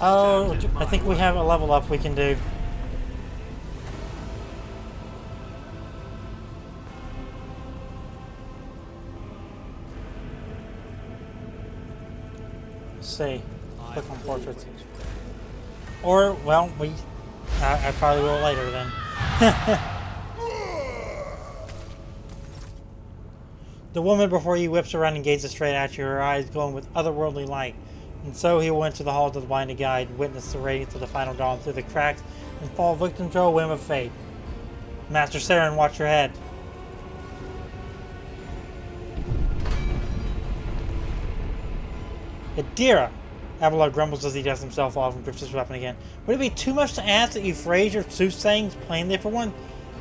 Oh, I think we have a level up we can do. Let's see. Click on portraits. Or, well, I probably will later then. The woman before you whips around and gazes straight at you, her eyes glowing with otherworldly light. And so he went to the halls of the blinded guide, witnessed the radiance of the final dawn through the cracks, and fall victim to a whim of fate. Master Seren, watch your head. Adira! Abelard grumbles as he dusts himself off and grips his weapon again. Would it be too much to ask that you phrase your soothsayings plainly for one?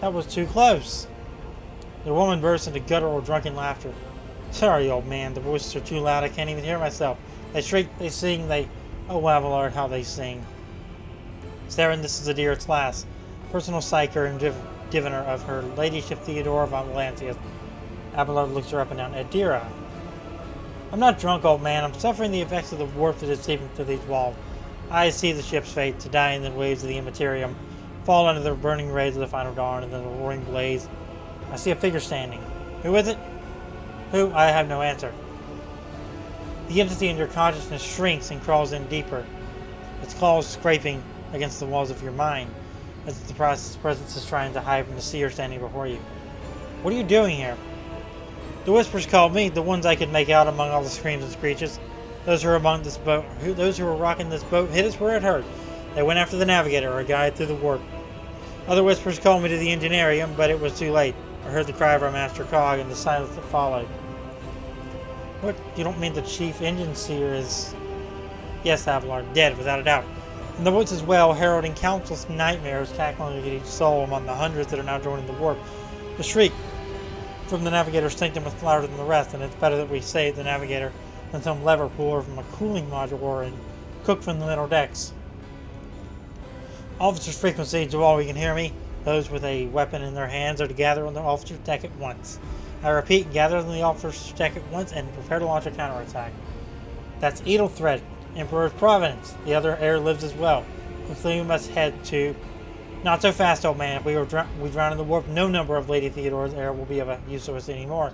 That was too close. The woman bursts into guttural drunken laughter. Sorry, old man, the voices are too loud, I can't even hear myself. They shriek, they sing, Oh, Abelard, how they sing. Seren, this is Adira's lass, personal psyker and diviner of her ladyship Theodora von Valantia. Abelard looks her up and down. Adira. I'm not drunk, old man. I'm suffering the effects of the warp that is seeping through these walls. I see the ship's fate, to die in the waves of the Imperium, fall under the burning rays of the final dawn, and then the roaring blaze. I see a figure standing. Who is it? Who? I have no answer. The entity in your consciousness shrinks and crawls in deeper, its claws scraping against the walls of your mind, as the presence is trying to hide from the seer standing before you. What are you doing here? The whispers called me, the ones I could make out among all the screams and screeches. Those who were among this boat, those who were rocking this boat, hit us where it hurt. They went after the navigator, our guide through the warp. Other whispers called me to the Engineerium, but it was too late. I heard the cry of our master cog and the silence that followed. What? You don't mean the chief engine seer is... Yes, Abelard, dead, without a doubt. In the woods as well, heralding countless nightmares tackling at each soul among the hundreds that are now joining the warp. The shriek from the navigator's sanctum was louder than the rest, and it's better that we save the navigator than some lever puller from a cooling module and cook from the middle decks. Officers' frequency, to all we can hear me. Those with a weapon in their hands are to gather on the officer's deck at once. I repeat, gather on the officer's deck at once and prepare to launch a counterattack. That's Edelthred, Emperor's Providence. The other heir lives as well. Quickly we must head to... Not so fast, old man. If we drown in the warp, no number of Lady Theodora's heir will be of use to us anymore.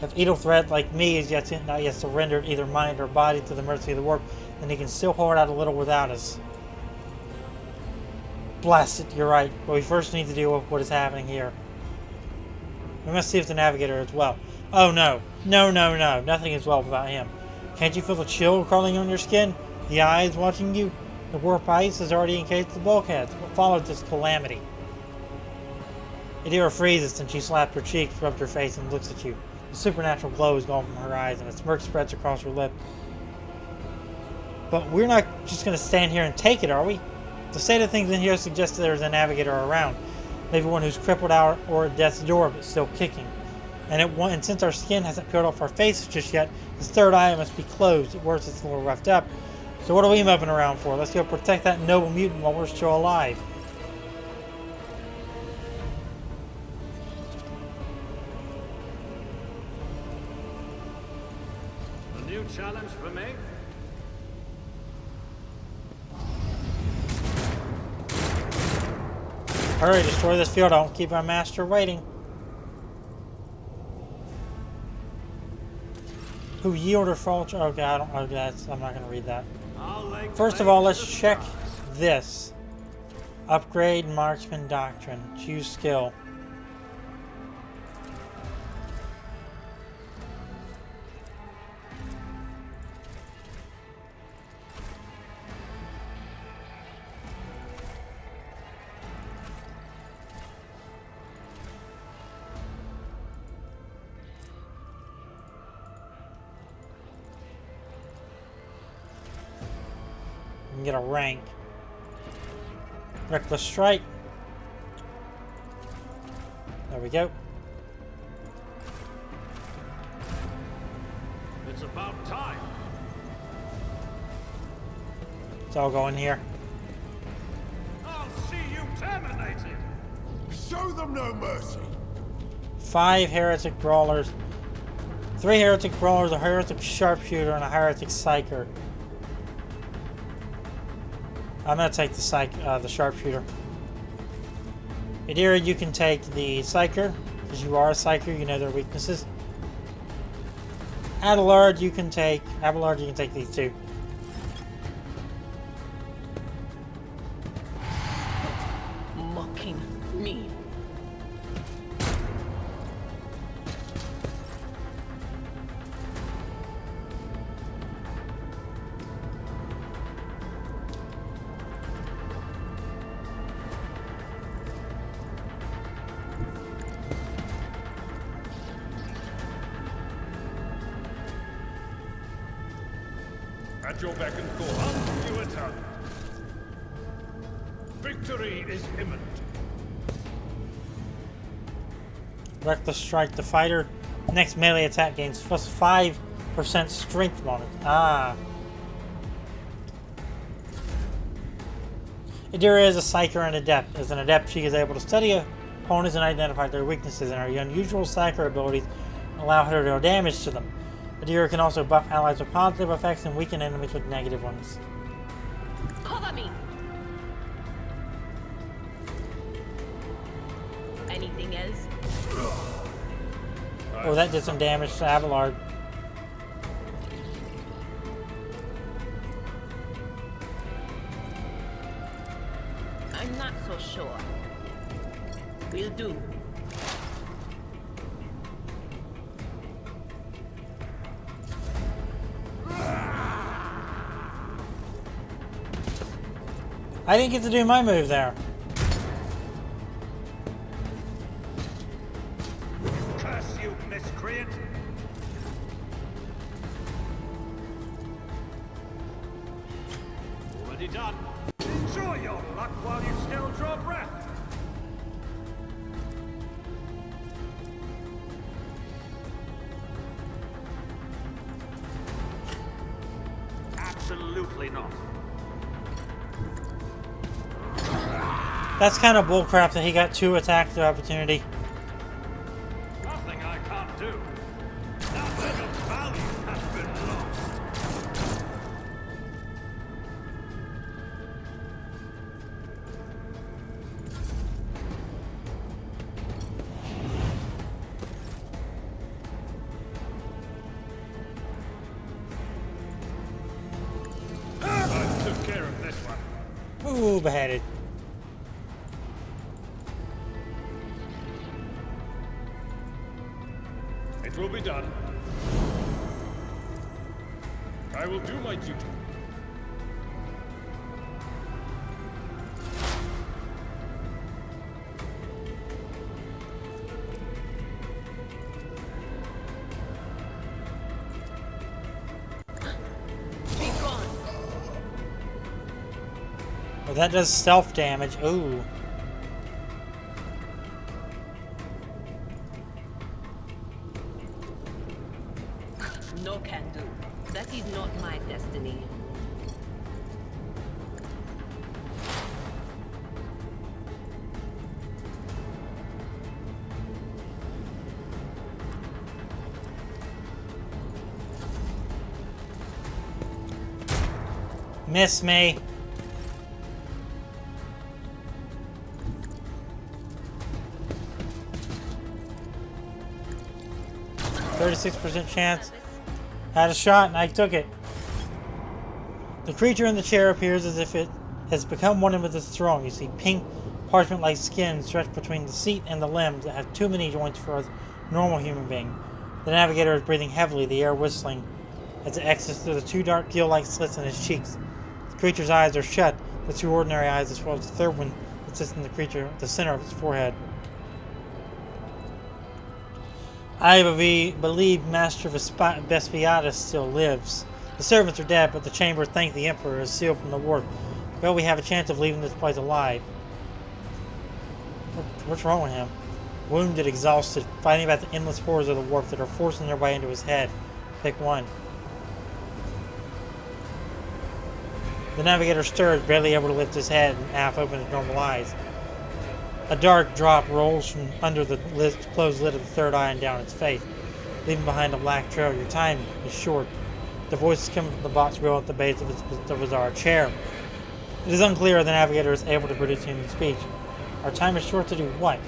If Edelthred, like me, is not yet surrendered either mind or body to the mercy of the warp, then he can still hold out a little without us. Blast it, you're right. But we first need to deal with what is happening here. We must see if the navigator is well. Oh no. No. Nothing is well about him. Can't you feel the chill crawling on your skin? The eyes watching you? The warp ice has already encased the bulkheads. What followed this calamity? Adira freezes and she slapped her cheek, rubbed her face, and looks at you. The supernatural glow is gone from her eyes, and a smirk spreads across her lip. But we're not just going to stand here and take it, are we? The state of things in here suggests there's a navigator around. Maybe one who's crippled out or at death's door, but still kicking. And since our skin hasn't peeled off our faces just yet, his third eye must be closed. At worst, it's a little roughed up. So what are we moping around for? Let's go protect that noble mutant while we're still alive. A new challenge for me? Hurry, destroy this field. Don't keep our master waiting. Who yield or falter? Okay, I'm not going to read that. First of all, let's check this. Upgrade Marksman Doctrine. Choose skill. Get a rank. Reckless Strike. There we go. It's about time. It's all going here. I'll see you terminated. Show them no mercy. 5 heretic brawlers. 3 heretic brawlers, a heretic sharpshooter, and a heretic psyker. I'm gonna take the sharpshooter. Adira, you can take the psyker, because you are a psyker, you know their weaknesses. Abelard, you can take these two. Mocking me. At your beck and call, on you attack. Victory is imminent. Reckless strike the fighter. Next melee attack gains plus 5% strength bonus. Ah. Adira is a psyker and adept. As an adept, she is able to study opponents and identify their weaknesses, and her unusual psyker abilities allow her to deal damage to them. Adira can also buff allies with positive effects and weaken enemies with negative ones. Cover me. Anything else? Oh, that did some damage to Abelard. I'm not so sure. Will do. I didn't get to do my move there. Curse you, miscreant! Already done. Enjoy your luck while you still draw breath. Absolutely not. That's kind of bullcrap that he got 2 attacks of opportunity. Nothing I can't do. Nothing of value has been lost. I took care of this one. Ooh, beheaded. It will be done. I will do my duty. Be gone. Well, that does self damage. Ooh. No can do. That is not my destiny. Miss me. %, chance. Had a shot and I took it. The creature in the chair appears as if it has become one with its throne. You see pink, parchment-like skin stretched between the seat and the limbs that have too many joints for a normal human being. The navigator is breathing heavily, the air whistling as it exits through the 2 dark gill-like slits in his cheeks. The creature's eyes are shut, the 2 ordinary eyes as well as the third one that sits in the creature at the center of its forehead. I believe Master Vespiatus still lives. The servants are dead, but the chamber thanked the Emperor is sealed from the warp. Well, we have a chance of leaving this place alive. What's wrong with him? Wounded, exhausted, fighting about the endless horrors of the warp that are forcing their way into his head. Pick one. The navigator stirs, barely able to lift his head and half open his normal eyes. A dark drop rolls from under the closed lid of the third eye and down its face, leaving behind a black trail. Your time is short. The voice is coming from the box grill at the base of his bizarre chair. It is unclear if the navigator is able to produce human speech. Our time is short to do what?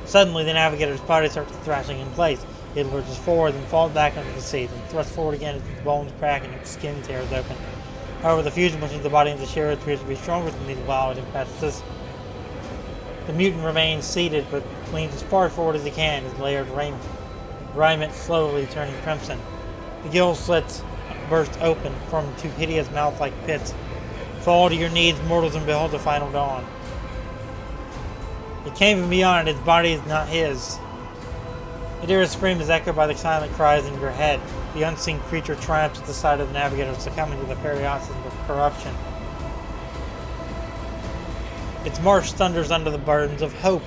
Suddenly, the navigator's body starts thrashing in place. It lurches forward, then falls back into the sea, then thrusts forward again as its bones crack and its skin tears open. However, the fusion between the body and the share appears to be stronger than these wild encompasses. The mutant remains seated, but leans as far forward as he can, his layered raiment slowly turning crimson. The gill slits burst open, forming two hideous mouth-like pits. Fall to your knees, mortals, and behold the final dawn. It came from beyond, its body is not his. Adira's scream is echoed by the silent cries in your head. The unseen creature triumphs at the sight of the navigator, succumbing to the perilous of corruption. Its march thunders under the burdens of hope.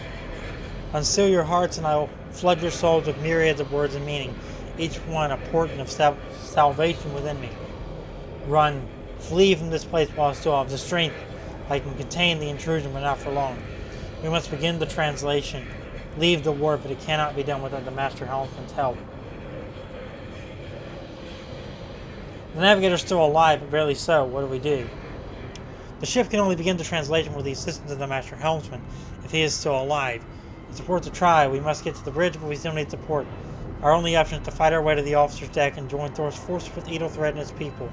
Unseal your hearts, and I will flood your souls with myriads of words and meaning, each one a portent of salvation within me. Run, flee from this place while I still have the strength. I can contain the intrusion, but not for long. We must begin the translation. Leave the war, but it cannot be done without the Master Helmsman's help. The navigator's still alive, but barely so. What do we do? The ship can only begin the translation with the assistance of the Master Helmsman, if he is still alive. It's worth a try. We must get to the bridge, but we still need support. Our only option is to fight our way to the officer's deck and join Thor's force with Ethelthred and his people.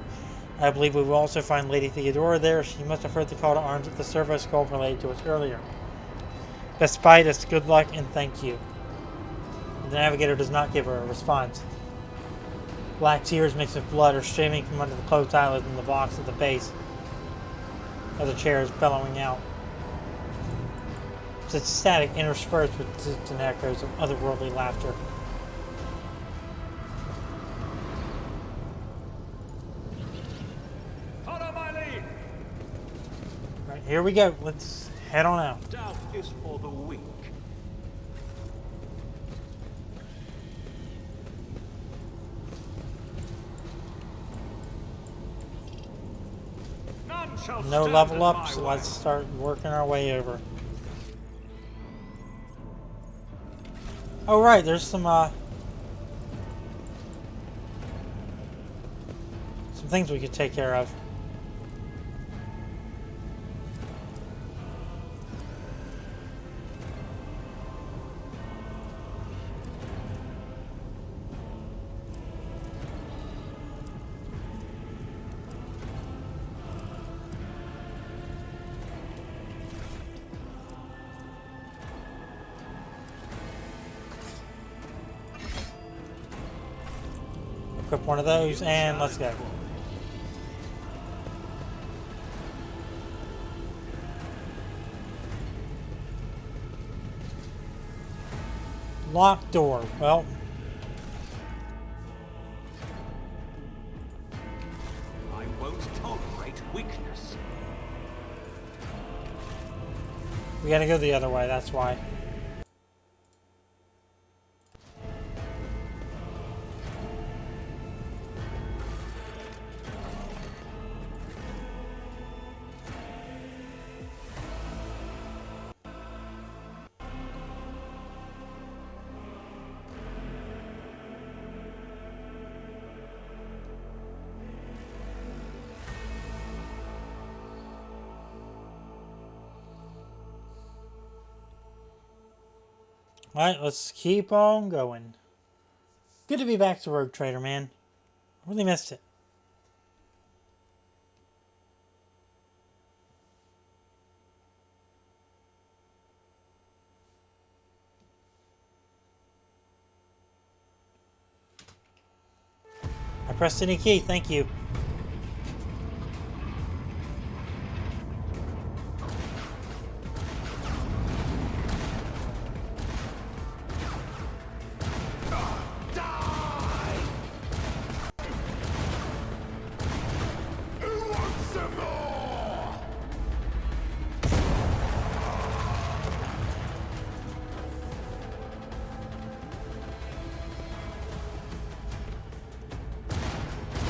I believe we will also find Lady Theodora there. She must have heard the call to arms at the servo skull relayed to us earlier. Despite us, good luck and thank you. The navigator does not give her a response. Black tears mixed with blood are streaming from under the closed eyelids in the box at the base. Other chairs bellowing out. Such static interspersed with distant echoes of otherworldly laughter. Follow my lead. Right, here we go. Let's head on out. Doubt is for the weak. None shall No stand level in up, my so way. let's start working our way over. Oh right, there's some things we could take care of. Equip one of those and let's go. Locked door. Well, I won't tolerate weakness. we gotta go the other way, that's why. Alright, let's keep on going. Good to be back to Rogue Trader, man. I really missed it. I pressed any key, thank you. Who wants some more?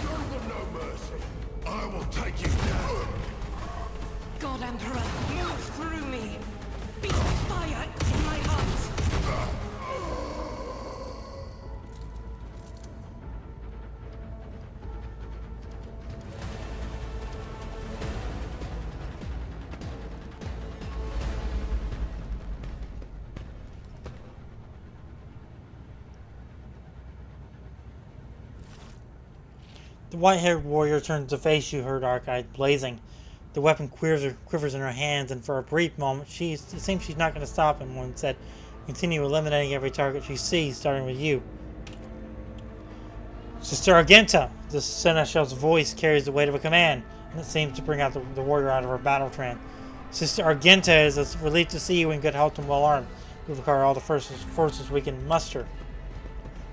Show them no mercy. I will take you down. God Emperor, move through me. Be fire in my heart. The white-haired warrior turns to face you, her dark eyes blazing. The weapon quivers in her hands, and for a brief moment, it seems she's not going to stop him. One said, continue eliminating every target she sees, starting with you. Sister Argenta! The seneschal's voice carries the weight of a command, and it seems to bring out the warrior out of her battle trance. Sister Argenta is relieved to see you in good health and well armed. We require all the forces we can muster.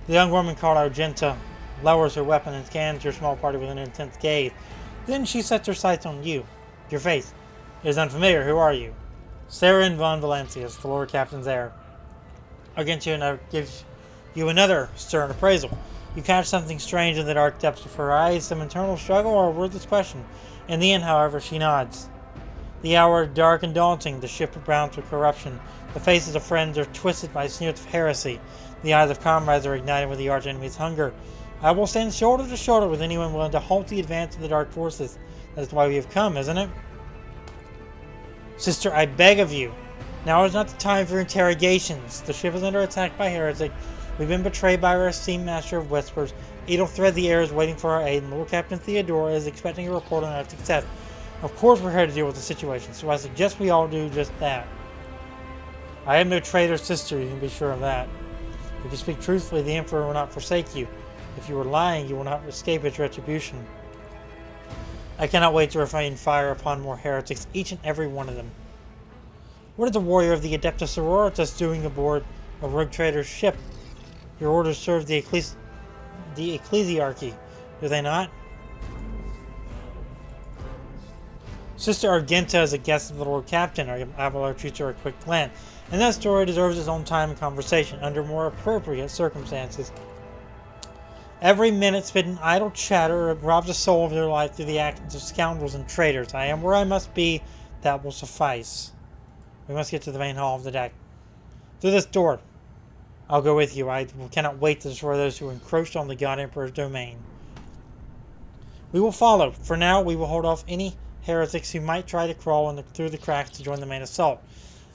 The young woman called Argenta lowers her weapon and scans your small party with an intense gaze. Then she sets her sights on you. Your face. It is unfamiliar. Who are you? Seren von Valancius, the Lord Captain's heir. Argenta gives you another stern appraisal. You catch something strange in the dark depths of her eyes, some internal struggle or a wordless question. In the end, however, she nods. The hour dark and daunting, the ship browns with corruption. The faces of friends are twisted by sneers of heresy. The eyes of comrades are ignited with the arch-enemy's hunger. I will stand shoulder to shoulder with anyone willing to halt the advance of the dark forces. That's why we have come, isn't it? Sister, I beg of you. Now is not the time for interrogations. The ship is under attack by heretic. We've been betrayed by our esteemed master of whispers. Edelthred the heir is waiting for our aid, and Lord Captain Theodora is expecting a report on our success. Of course we're here to deal with the situation, so I suggest we all do just that. I am no traitor, sister, you can be sure of that. If you speak truthfully, the Emperor will not forsake you. If you are lying, you will not escape his retribution. I cannot wait to rain fire upon more heretics, each and every one of them. What is the warrior of the Adeptus Sororitas doing aboard a rogue trader's ship? Your orders serve the ecclesiarchy, do they not? Sister Argenta is a guest of the Lord Captain. Abelard treats her a quick glance, and that story deserves its own time and conversation under more appropriate circumstances. Every minute spent in idle chatter robs a soul of their life through the actions of scoundrels and traitors. I am where I must be. That will suffice. We must get to the main hall of the deck. Through this door. I'll go with you. I cannot wait to destroy those who encroached on the God Emperor's domain. We will follow. For now, we will hold off any heretics who might try to crawl through the cracks to join the main assault.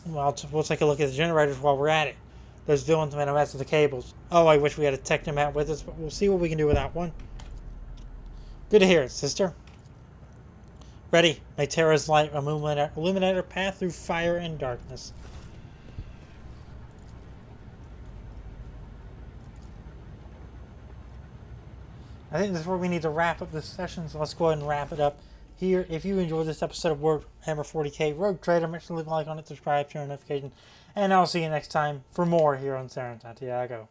We'll take a look at the generators while we're at it. Those villains might have messed with the cables. Oh, I wish we had a technomat with us, but we'll see what we can do with that one. Good to hear it, sister. Ready. May Terra's light illuminate our path through fire and darkness. I think this is where we need to wrap up this session, so let's go ahead and wrap it up here. If you enjoyed this episode of WARHAMMER 40K Rogue Trader, make sure to leave a like on it, subscribe, turn on notifications, and I'll see you next time for more here on SEREN'S Santiago.